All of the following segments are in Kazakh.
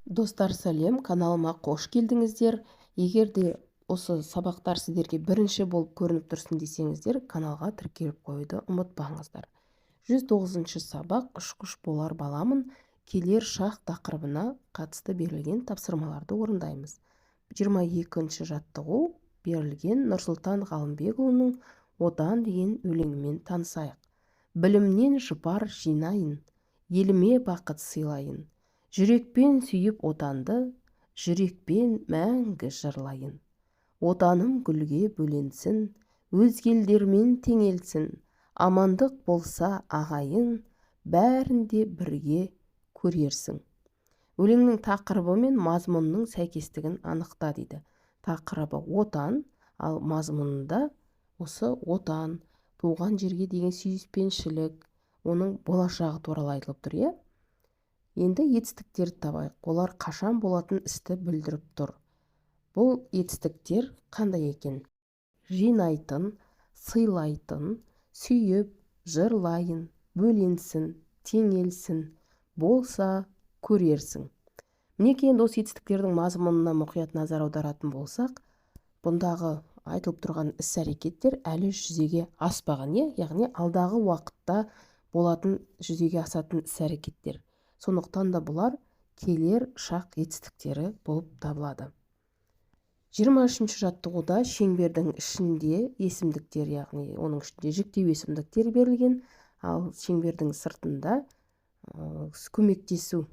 Достар сәлем, каналыма қош келдіңіздер. Егер де осы сабақтар сіздерге бірінші болып көрініп тұрсын десеңіздер, каналға тіркеліп қоюды ұмытпаңыздар. 109-шы сабақ ұшқыш болар баламын, келер шақ тақырыбына қатысты берілген тапсырмаларды орындаймыз. 22-ші жаттығу берілген Нұрсұлтан Ғалымбекұлының «Отан» деген өлеңімен танысайық. Білімнен жұпар жинайын, еліме бақыт сыйлайын. Жүрекпен сүйіп отанды, жүрекпен мәңгі жырлайын. Отаным гүлге бөленсін, өзгелдермен теңелсін. Амандық болса ағайын, бәрінде бірге көрерсің. Өлеңнің тақырыбы мен мазмұнының сәйкестігін анықта дейді. Тақырыбы отан, ал мазмұнында осы отан, туған жерге деген сүйіспеншілік, оның болашағы туралы айтылып тұр, иә? Енді етістіктерді табайық. Олар қашан болатын істі білдіріп тұр. Бұл етістіктер қандай екен? Жинайтын, сыйлайтын, сүйіп, жырлайын, бөленсін, теңелсін, болса, көрерсің. Мінекей енді осы етістіктердің мазмұнына мұқият назар аударатын болсақ, бұндағы айтылып тұрған іс-әрекеттер әлі жүзеге аспаған, яғни алдағы уақытта болатын жүзеге асатын іс-әрекеттер. Сондықтан да бұлар келер шақ етістіктері болып табылады. 23-ші жаттығуда шеңбердің ішінде есімдіктер, яғни оның ішінде жіктеу есімдіктер берілген, ал шеңбердің сыртында көмектесу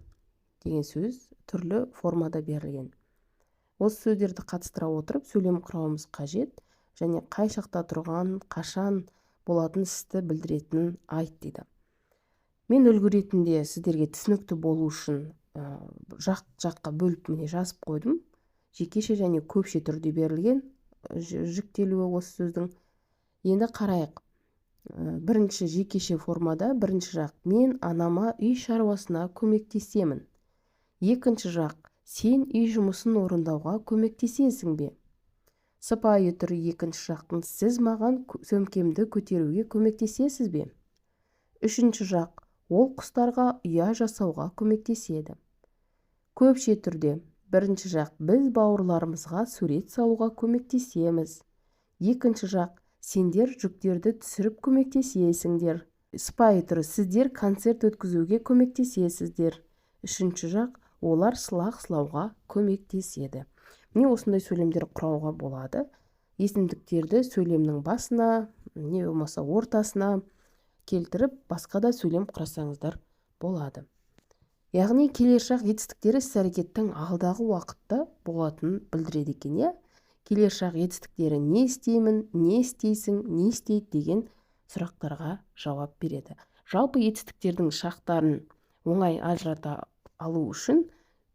деген сөз түрлі формада берілген. Осы сөздерді қатыстыра отырып сөйлем құрауымыз қажет, және қай шақта тұрған, қашан болатын істі білдіретінін айт дейді. Мен үлгі ретінде сіздерге түсінікті болу үшін жаққа бөліп жазып қойдым. Жекеше және көпше түрде берілген жіктелуі осы сөздің. Енді қарайық. Бірінші жекеше формада бірінші жақ: мен анама үй шаруасына көмектесемін. Екінші жақ: сен үй жұмысын орындауға көмектесесің бе? Сыпайы түрі екінші жақтың: сіз маған сөмкемді көтеруге көмектесесіз бе? Үшінші жақ: ол құстарға ұя жасауға көмектеседі. Көпше түрде бірінші жақ: біз бауырларымызға сурет салуға көмектесеміз. Екінші жақ: сендер жүктерді түсіріп көмектесесіңдер. Сыпайы түрі: сіздер концерт өткізуге көмектесесіздер. Үшінші жақ: олар сылақ сылауға көмектеседі. Міне осындай сөйлемдер құрауға болады. Есімдіктерді сөйлемнің басына, не болмаса ортасына келтіріп, басқа да сөйлем құрасаңыздар болады. Яғни келер шақ етістіктері іс-әрекеттің алдағы уақытта болатынын білдіреді екен, Келер шақ етістіктері не істеймін, не істейсің, не істейді деген сұрақтарға жауап береді. Жалпы етістіктердің шақтарын оңай ажырата алу үшін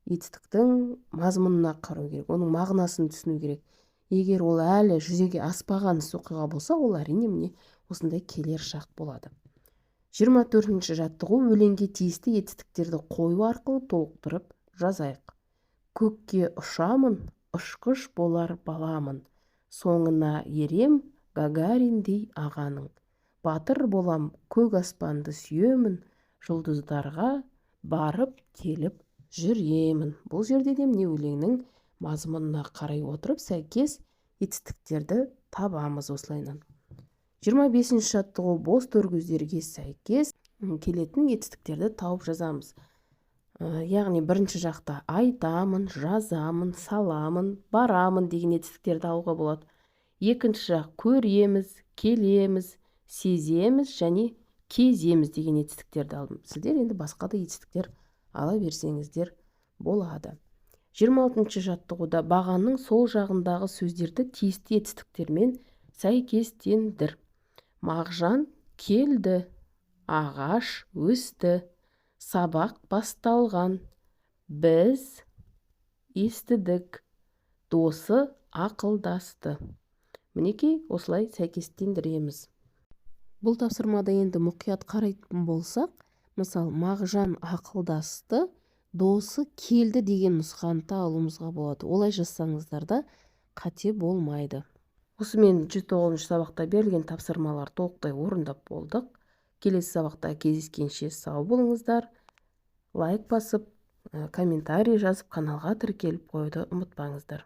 етістіктің мазмұнына қарау керек, оның мағынасын түсіну керек. Егер ол әлі жүзеге аспаған іс оқиға болса, ол әрине міне осындай келер шақ болады. 24-ші жаттығу өлеңге тиісті етістіктерді қою арқылы толықтырып жазайық. Көкке ұшамын, ұшқыш болар баламын. Соңына ерем, Гагариндей ағаның. Батыр болам, көк аспанды сүйемін. Жұлдыздарға барып келіп жүремін. Бұл жерде де міне өлеңнің мазмұнына қарай отырып сәйкес етістіктерді табамыз осылайынан. 25-ші жаттығу бос төргөздерге сәйкес келетін етістіктерді тауып жазамыз. Яғни бірінші жақта айтамын, жазамын, саламын, барамын деген етістіктерді алуға болады. Екінші жақ көреміз, келеміз, сеземіз және кеземіз деген етістіктерді алдым. Сіздер енді басқа да етістіктер ала берсеңіздер болады. 26-ші жаттығуда бағанның сол жағындағы сөздерді тиісті етістіктермен сәйкестендір. Мағжан келді, ағаш өсті, сабақ басталған, біз естідік, досы ақылдасты. Мінекей осылай сәйкестендіреміз. Бұл тапсырмада енді мұқият қарайтын болсақ, мысал Мағжан ақылдасты, досы келді деген нұсқаны алуымызға болады. Олай жазсаңыздар да қате болмайды. Осымен 109-ші сабақта берілген тапсырмалар толықтай орындап болдық. Келесі сабақта кездескенше сау болыңыздар. Лайк басып комментарий жазып каналға тіркеліп қоюды ұмытпаңыздар.